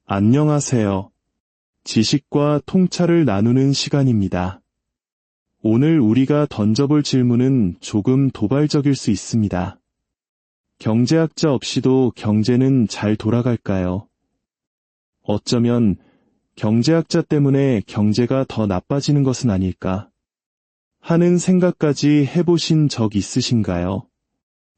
안녕하세요. 지식과 통찰을 나누는 시간입니다. 오늘 우리가 던져볼 질문은 조금 도발적일 수 있습니다. 경제학자 없이도 경제는 잘 돌아갈까요? 어쩌면 경제학자 때문에 경제가 더 나빠지는 것은 아닐까 하는 생각까지 해보신 적 있으신가요?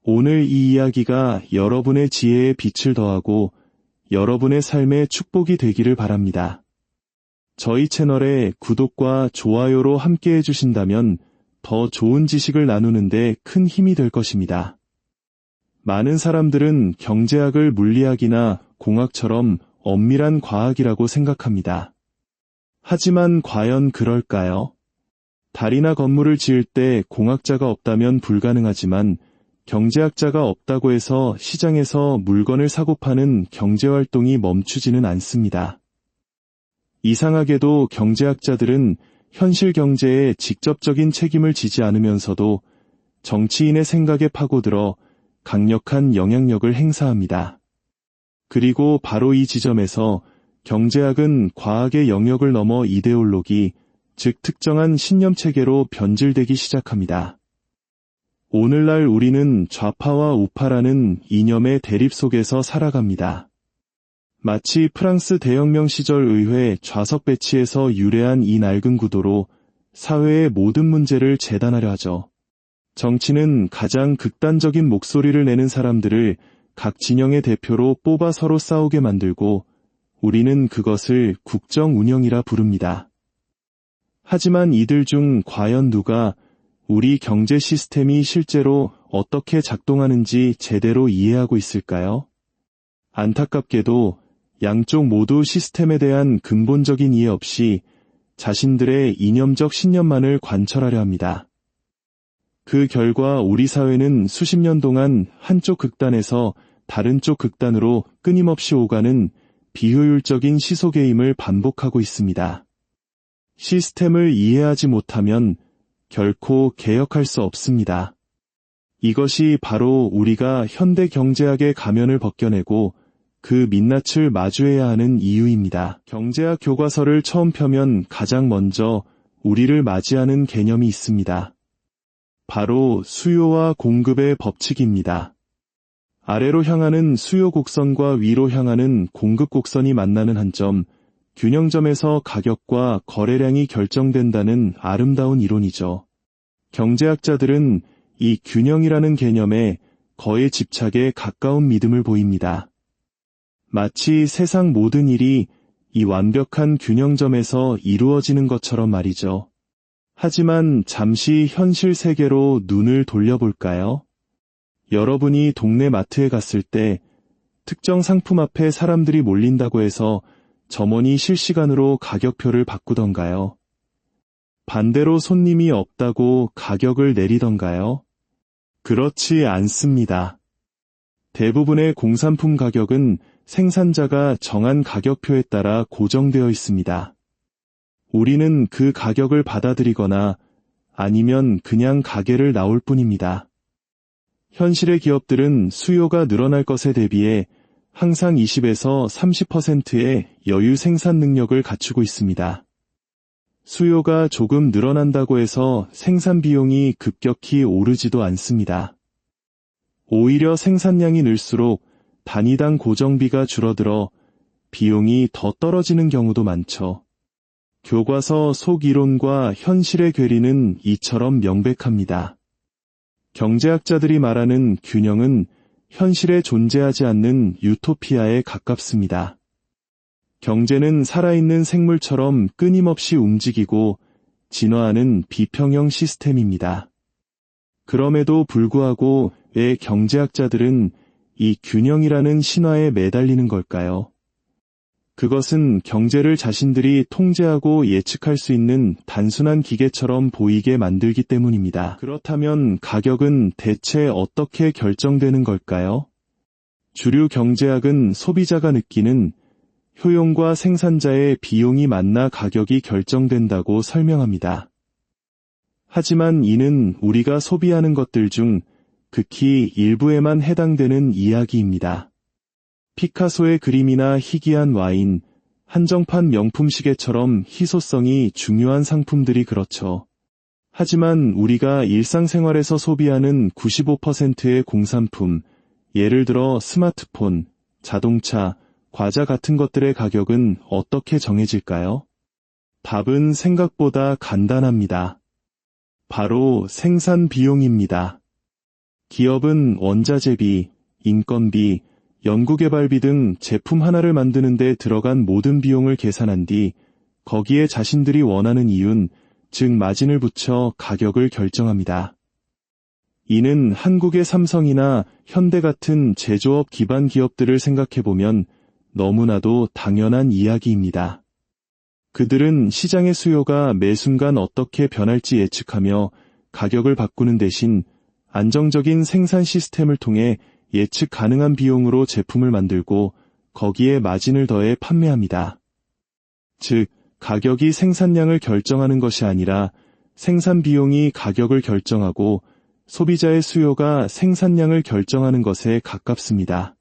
오늘 이 이야기가 여러분의 지혜에 빛을 더하고 여러분의 삶에 축복이 되기를 바랍니다. 저희 채널에 구독과 좋아요로 함께 해주신다면 더 좋은 지식을 나누는데 큰 힘이 될 것입니다. 많은 사람들은 경제학을 물리학이나 공학처럼 엄밀한 과학이라고 생각합니다. 하지만 과연 그럴까요? 다리나 건물을 지을 때 공학자가 없다면 불가능하지만 경제학자가 없다고 해서 시장에서 물건을 사고 파는 경제활동이 멈추지는 않습니다. 이상하게도 경제학자들은 현실 경제에 직접적인 책임을 지지 않으면서도 정치인의 생각에 파고들어 강력한 영향력을 행사합니다. 그리고 바로 이 지점에서 경제학은 과학의 영역을 넘어 이데올로기, 즉 특정한 신념체계로 변질되기 시작합니다. 오늘날 우리는 좌파와 우파라는 이념의 대립 속에서 살아갑니다. 마치 프랑스 대혁명 시절 의회 좌석 배치에서 유래한 이 낡은 구도로 사회의 모든 문제를 재단하려 하죠. 정치는 가장 극단적인 목소리를 내는 사람들을 각 진영의 대표로 뽑아 서로 싸우게 만들고 우리는 그것을 국정 운영이라 부릅니다. 하지만 이들 중 과연 누가 우리 경제 시스템이 실제로 어떻게 작동하는지 제대로 이해하고 있을까요? 안타깝게도 양쪽 모두 시스템에 대한 근본적인 이해 없이 자신들의 이념적 신념만을 관철하려 합니다. 그 결과 우리 사회는 수십 년 동안 한쪽 극단에서 다른 쪽 극단으로 끊임없이 오가는 비효율적인 시소게임을 반복하고 있습니다. 시스템을 이해하지 못하면 결코 개혁할 수 없습니다. 이것이 바로 우리가 현대 경제학의 가면을 벗겨내고 그 민낯을 마주해야 하는 이유입니다. 경제학 교과서를 처음 펴면 가장 먼저 우리를 맞이하는 개념이 있습니다. 바로 수요와 공급의 법칙입니다. 아래로 향하는 수요 곡선과 위로 향하는 공급 곡선이 만나는 한 점, 균형점에서 가격과 거래량이 결정된다는 아름다운 이론이죠. 경제학자들은 이 균형이라는 개념에 거의 집착에 가까운 믿음을 보입니다. 마치 세상 모든 일이 이 완벽한 균형점에서 이루어지는 것처럼 말이죠. 하지만 잠시 현실 세계로 눈을 돌려볼까요? 여러분이 동네 마트에 갔을 때 특정 상품 앞에 사람들이 몰린다고 해서 점원이 실시간으로 가격표를 바꾸던가요? 반대로 손님이 없다고 가격을 내리던가요? 그렇지 않습니다. 대부분의 공산품 가격은 생산자가 정한 가격표에 따라 고정되어 있습니다. 우리는 그 가격을 받아들이거나 아니면 그냥 가게를 나올 뿐입니다. 현실의 기업들은 수요가 늘어날 것에 대비해 항상 20에서 30%의 여유 생산 능력을 갖추고 있습니다. 수요가 조금 늘어난다고 해서 생산 비용이 급격히 오르지도 않습니다. 오히려 생산량이 늘수록 단위당 고정비가 줄어들어 비용이 더 떨어지는 경우도 많죠. 교과서 속 이론과 현실의 괴리는 이처럼 명백합니다. 경제학자들이 말하는 균형은 현실에 존재하지 않는 유토피아에 가깝습니다. 경제는 살아있는 생물처럼 끊임없이 움직이고 진화하는 비평형 시스템입니다. 그럼에도 불구하고 왜 경제학자들은 이 균형이라는 신화에 매달리는 걸까요? 그것은 경제를 자신들이 통제하고 예측할 수 있는 단순한 기계처럼 보이게 만들기 때문입니다. 그렇다면 가격은 대체 어떻게 결정되는 걸까요? 주류 경제학은 소비자가 느끼는 효용과 생산자의 비용이 만나 가격이 결정된다고 설명합니다. 하지만 이는 우리가 소비하는 것들 중 극히 일부에만 해당되는 이야기입니다. 피카소의 그림이나 희귀한 와인, 한정판 명품 시계처럼 희소성이 중요한 상품들이 그렇죠. 하지만 우리가 일상생활에서 소비하는 95%의 공산품, 예를 들어 스마트폰, 자동차, 과자 같은 것들의 가격은 어떻게 정해질까요? 답은 생각보다 간단합니다. 바로 생산 비용입니다. 기업은 원자재비, 인건비, 연구개발비 등 제품 하나를 만드는 데 들어간 모든 비용을 계산한 뒤 거기에 자신들이 원하는 이윤, 즉 마진을 붙여 가격을 결정합니다. 이는 한국의 삼성이나 현대 같은 제조업 기반 기업들을 생각해보면 너무나도 당연한 이야기입니다. 그들은 시장의 수요가 매 순간 어떻게 변할지 예측하며 가격을 바꾸는 대신 안정적인 생산 시스템을 통해 예측 가능한 비용으로 제품을 만들고 거기에 마진을 더해 판매합니다. 즉, 가격이 생산량을 결정하는 것이 아니라 생산 비용이 가격을 결정하고 소비자의 수요가 생산량을 결정하는 것에 가깝습니다.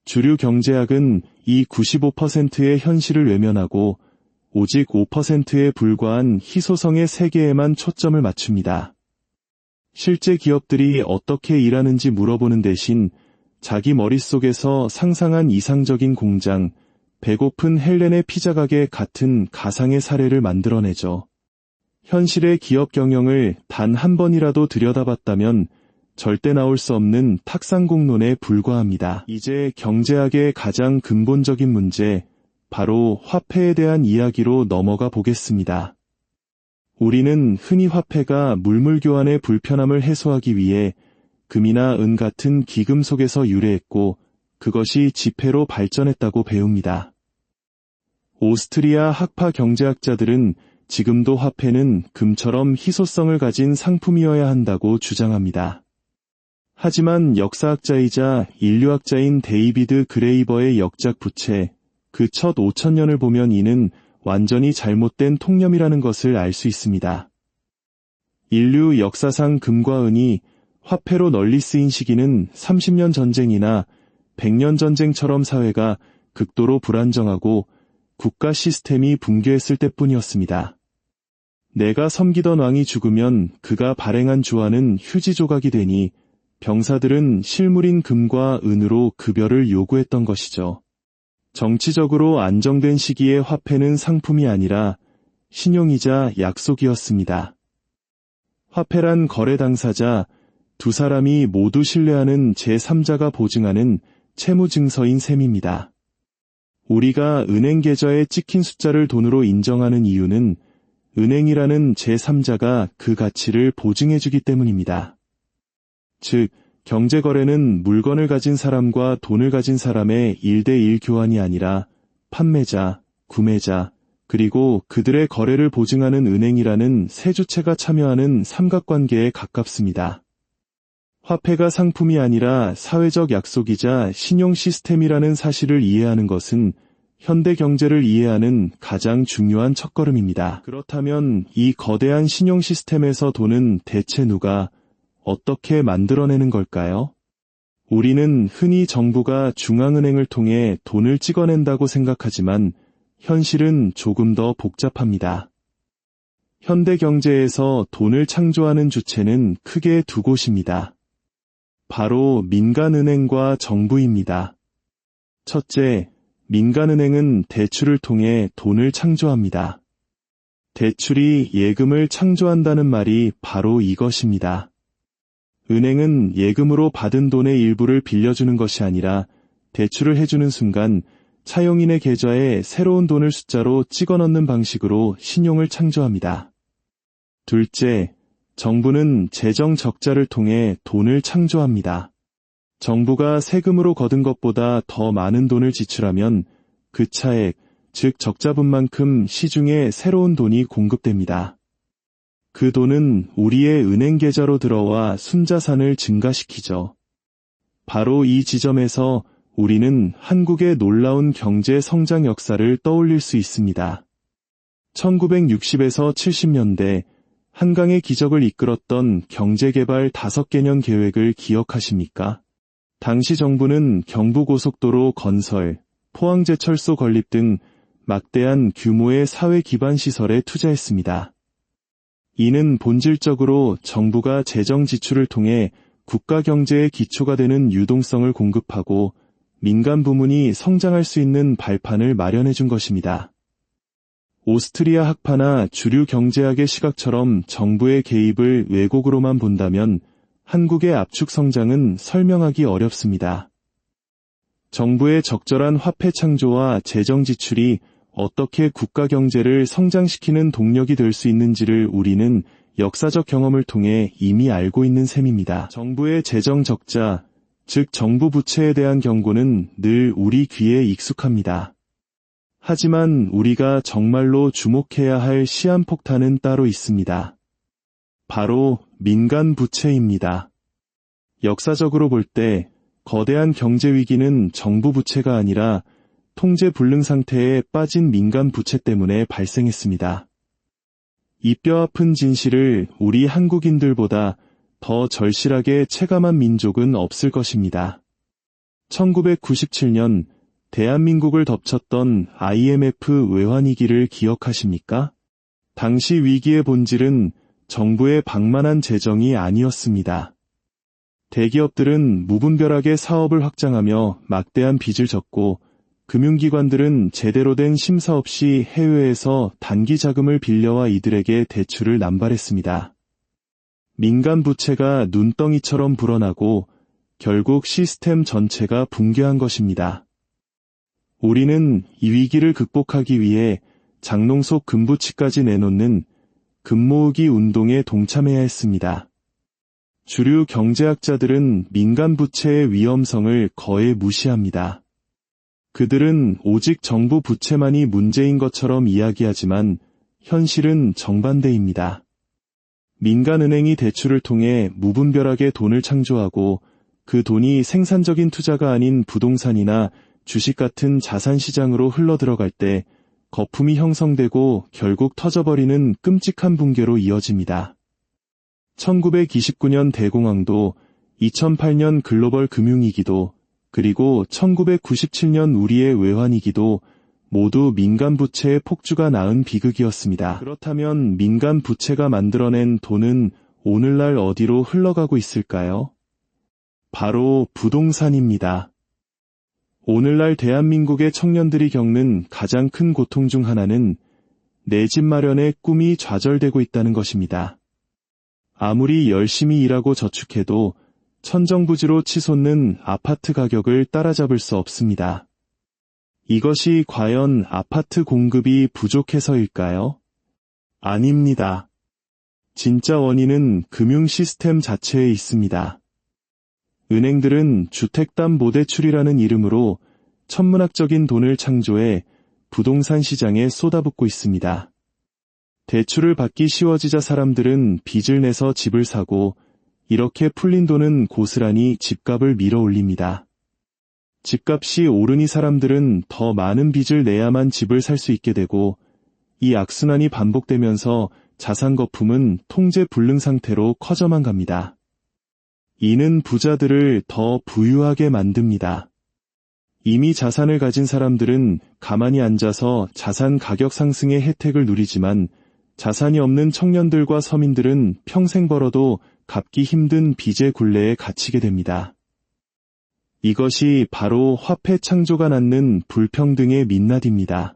주류 경제학은 이 95%의 현실을 외면하고 오직 5%에 불과한 희소성의 세계에만 초점을 맞춥니다. 실제 기업들이 어떻게 일하는지 물어보는 대신 자기 머릿속에서 상상한 이상적인 공장, 배고픈 헬렌의 피자 가게 같은 가상의 사례를 만들어내죠. 현실의 기업 경영을 단 한 번이라도 들여다봤다면 절대 나올 수 없는 탁상공론에 불과합니다. 이제 경제학의 가장 근본적인 문제, 바로 화폐에 대한 이야기로 넘어가 보겠습니다. 우리는 흔히 화폐가 물물 교환의 불편함을 해소하기 위해 금이나 은 같은 기금속에서 유래했고 그것이 지폐로 발전했다고 배웁니다. 오스트리아 학파 경제학자들은 지금도 화폐는 금처럼 희소성을 가진 상품이어야 한다고 주장합니다. 하지만 역사학자이자 인류학자인 데이비드 그레이버의 역작 부채, 그 첫 5,000년을 보면 이는 완전히 잘못된 통념이라는 것을 알 수 있습니다. 인류 역사상 금과 은이 화폐로 널리 쓰인 시기는 30년 전쟁이나 100년 전쟁처럼 사회가 극도로 불안정하고 국가 시스템이 붕괴했을 때뿐이었습니다. 내가 섬기던 왕이 죽으면 그가 발행한 주화는 휴지 조각이 되니 병사들은 실물인 금과 은으로 급여를 요구했던 것이죠. 정치적으로 안정된 시기에 화폐는 상품이 아니라 신용이자 약속이었습니다. 화폐란 거래 당사자, 두 사람이 모두 신뢰하는 제3자가 보증하는 채무 증서인 셈입니다. 우리가 은행 계좌에 찍힌 숫자를 돈으로 인정하는 이유는 은행이라는 제3자가 그 가치를 보증해주기 때문입니다. 즉, 경제거래는 물건을 가진 사람과 돈을 가진 사람의 1대1 교환이 아니라 판매자, 구매자, 그리고 그들의 거래를 보증하는 은행이라는 세 주체가 참여하는 삼각관계에 가깝습니다. 화폐가 상품이 아니라 사회적 약속이자 신용 시스템이라는 사실을 이해하는 것은 현대 경제를 이해하는 가장 중요한 첫걸음입니다. 그렇다면 이 거대한 신용 시스템에서 돈은 대체 누가 어떻게 만들어내는 걸까요? 우리는 흔히 정부가 중앙은행을 통해 돈을 찍어낸다고 생각하지만 현실은 조금 더 복잡합니다. 현대 경제에서 돈을 창조하는 주체는 크게 두 곳입니다. 바로 민간은행과 정부입니다. 첫째, 민간은행은 대출을 통해 돈을 창조합니다. 대출이 예금을 창조한다는 말이 바로 이것입니다. 은행은 예금으로 받은 돈의 일부를 빌려주는 것이 아니라 대출을 해주는 순간 차용인의 계좌에 새로운 돈을 숫자로 찍어 넣는 방식으로 신용을 창조합니다. 둘째, 정부는 재정 적자를 통해 돈을 창조합니다. 정부가 세금으로 거둔 것보다 더 많은 돈을 지출하면 그 차액, 즉 적자분만큼 시중에 새로운 돈이 공급됩니다. 그 돈은 우리의 은행 계좌로 들어와 순자산을 증가시키죠. 바로 이 지점에서 우리는 한국의 놀라운 경제 성장 역사를 떠올릴 수 있습니다. 1960에서 70년대 한강의 기적을 이끌었던 경제개발 5개년 계획을 기억하십니까? 당시 정부는 경부고속도로 건설, 포항제철소 건립 등 막대한 규모의 사회 기반 시설에 투자했습니다. 이는 본질적으로 정부가 재정 지출을 통해 국가 경제의 기초가 되는 유동성을 공급하고 민간 부문이 성장할 수 있는 발판을 마련해 준 것입니다. 오스트리아 학파나 주류 경제학의 시각처럼 정부의 개입을 왜곡으로만 본다면 한국의 압축 성장은 설명하기 어렵습니다. 정부의 적절한 화폐 창조와 재정 지출이 어떻게 국가 경제를 성장시키는 동력이 될 수 있는지를 우리는 역사적 경험을 통해 이미 알고 있는 셈입니다. 정부의 재정 적자, 즉 정부 부채에 대한 경고는 늘 우리 귀에 익숙합니다. 하지만 우리가 정말로 주목해야 할 시한폭탄은 따로 있습니다. 바로 민간 부채입니다. 역사적으로 볼 때 거대한 경제 위기는 정부 부채가 아니라 통제 불능 상태에 빠진 민간 부채 때문에 발생했습니다. 이 뼈아픈 진실을 우리 한국인들보다 더 절실하게 체감한 민족은 없을 것입니다. 1997년 대한민국을 덮쳤던 IMF 외환위기를 기억하십니까? 당시 위기의 본질은 정부의 방만한 재정이 아니었습니다. 대기업들은 무분별하게 사업을 확장하며 막대한 빚을 졌고 금융기관들은 제대로 된 심사 없이 해외에서 단기 자금을 빌려와 이들에게 대출을 남발했습니다. 민간 부채가 눈덩이처럼 불어나고 결국 시스템 전체가 붕괴한 것입니다. 우리는 이 위기를 극복하기 위해 장롱속 금부치까지 내놓는 금모으기 운동에 동참해야 했습니다. 주류 경제학자들은 민간 부채의 위험성을 거의 무시합니다. 그들은 오직 정부 부채만이 문제인 것처럼 이야기하지만 현실은 정반대입니다. 민간은행이 대출을 통해 무분별하게 돈을 창조하고 그 돈이 생산적인 투자가 아닌 부동산이나 주식 같은 자산시장으로 흘러들어갈 때 거품이 형성되고 결국 터져버리는 끔찍한 붕괴로 이어집니다. 1929년 대공황도, 2008년 글로벌 금융위기도, 그리고 1997년 우리의 외환위기도 모두 민간 부채의 폭주가 낳은 비극이었습니다. 그렇다면 민간 부채가 만들어낸 돈은 오늘날 어디로 흘러가고 있을까요? 바로 부동산입니다. 오늘날 대한민국의 청년들이 겪는 가장 큰 고통 중 하나는 내 집 마련의 꿈이 좌절되고 있다는 것입니다. 아무리 열심히 일하고 저축해도 천정부지로 치솟는 아파트 가격을 따라잡을 수 없습니다. 이것이 과연 아파트 공급이 부족해서일까요? 아닙니다. 진짜 원인은 금융 시스템 자체에 있습니다. 은행들은 주택담보대출이라는 이름으로 천문학적인 돈을 창조해 부동산 시장에 쏟아붓고 있습니다. 대출을 받기 쉬워지자 사람들은 빚을 내서 집을 사고 이렇게 풀린 돈은 고스란히 집값을 밀어 올립니다. 집값이 오르니 사람들은 더 많은 빚을 내야만 집을 살 수 있게 되고 이 악순환이 반복되면서 자산 거품은 통제 불능 상태로 커져만 갑니다. 이는 부자들을 더 부유하게 만듭니다. 이미 자산을 가진 사람들은 가만히 앉아서 자산 가격 상승의 혜택을 누리지만 자산이 없는 청년들과 서민들은 평생 벌어도 갚기 힘든 빚의 굴레에 갇히게 됩니다. 이것이 바로 화폐 창조가 낳는 불평등의 민낯입니다.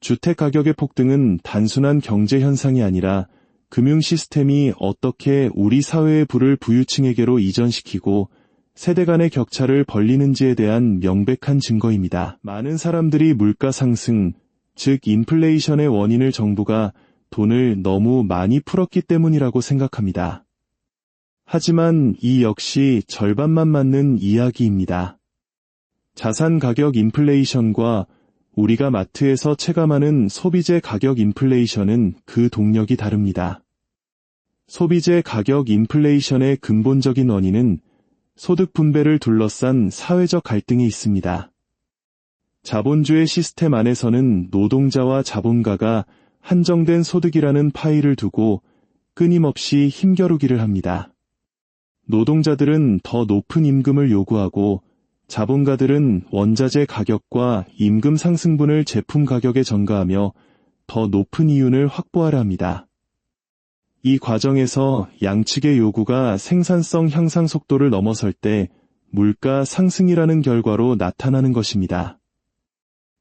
주택 가격의 폭등은 단순한 경제 현상이 아니라 금융 시스템이 어떻게 우리 사회의 부를 부유층에게로 이전시키고 세대 간의 격차를 벌리는지에 대한 명백한 증거입니다. 많은 사람들이 물가 상승, 즉 인플레이션의 원인을 정부가 돈을 너무 많이 풀었기 때문이라고 생각합니다. 하지만 이 역시 절반만 맞는 이야기입니다. 자산 가격 인플레이션과 우리가 마트에서 체감하는 소비재 가격 인플레이션은 그 동력이 다릅니다. 소비재 가격 인플레이션의 근본적인 원인은 소득 분배를 둘러싼 사회적 갈등에 있습니다. 자본주의 시스템 안에서는 노동자와 자본가가 한정된 소득이라는 파이를 두고 끊임없이 힘겨루기를 합니다. 노동자들은 더 높은 임금을 요구하고 자본가들은 원자재 가격과 임금 상승분을 제품 가격에 전가하며 더 높은 이윤을 확보하려 합니다. 이 과정에서 양측의 요구가 생산성 향상 속도를 넘어설 때 물가 상승이라는 결과로 나타나는 것입니다.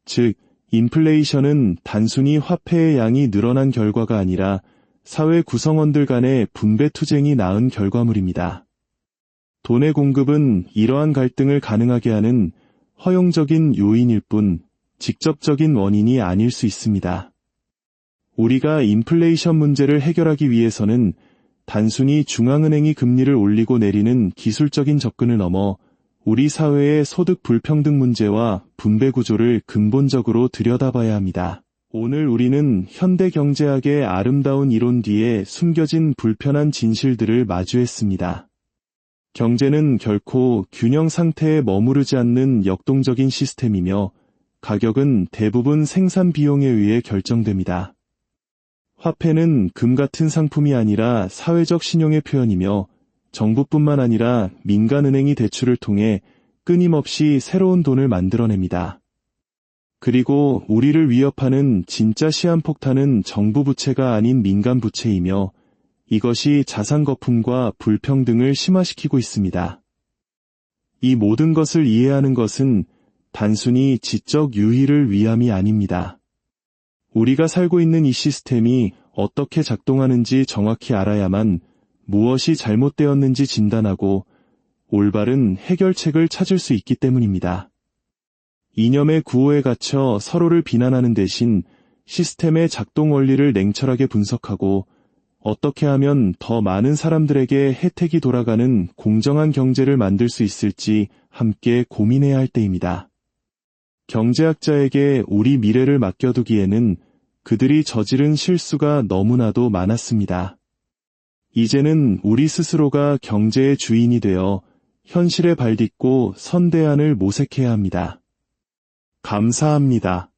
즉, 인플레이션은 단순히 화폐의 양이 늘어난 결과가 아니라 사회 구성원들 간의 분배 투쟁이 낳은 결과물입니다. 돈의 공급은 이러한 갈등을 가능하게 하는 허용적인 요인일 뿐 직접적인 원인이 아닐 수 있습니다. 우리가 인플레이션 문제를 해결하기 위해서는 단순히 중앙은행이 금리를 올리고 내리는 기술적인 접근을 넘어 우리 사회의 소득 불평등 문제와 분배 구조를 근본적으로 들여다봐야 합니다. 오늘 우리는 현대 경제학의 아름다운 이론 뒤에 숨겨진 불편한 진실들을 마주했습니다. 경제는 결코 균형 상태에 머무르지 않는 역동적인 시스템이며 가격은 대부분 생산 비용에 의해 결정됩니다. 화폐는 금 같은 상품이 아니라 사회적 신용의 표현이며 정부뿐만 아니라 민간은행이 대출을 통해 끊임없이 새로운 돈을 만들어냅니다. 그리고 우리를 위협하는 진짜 시한폭탄은 정부 부채가 아닌 민간 부채이며 이것이 자산 거품과 불평등을 심화시키고 있습니다. 이 모든 것을 이해하는 것은 단순히 지적 유희를 위함이 아닙니다. 우리가 살고 있는 이 시스템이 어떻게 작동하는지 정확히 알아야만 무엇이 잘못되었는지 진단하고 올바른 해결책을 찾을 수 있기 때문입니다. 이념의 구호에 갇혀 서로를 비난하는 대신 시스템의 작동 원리를 냉철하게 분석하고 어떻게 하면 더 많은 사람들에게 혜택이 돌아가는 공정한 경제를 만들 수 있을지 함께 고민해야 할 때입니다. 경제학자에게 우리 미래를 맡겨두기에는 그들이 저지른 실수가 너무나도 많았습니다. 이제는 우리 스스로가 경제의 주인이 되어 현실에 발딛고 선대안을 모색해야 합니다. 감사합니다.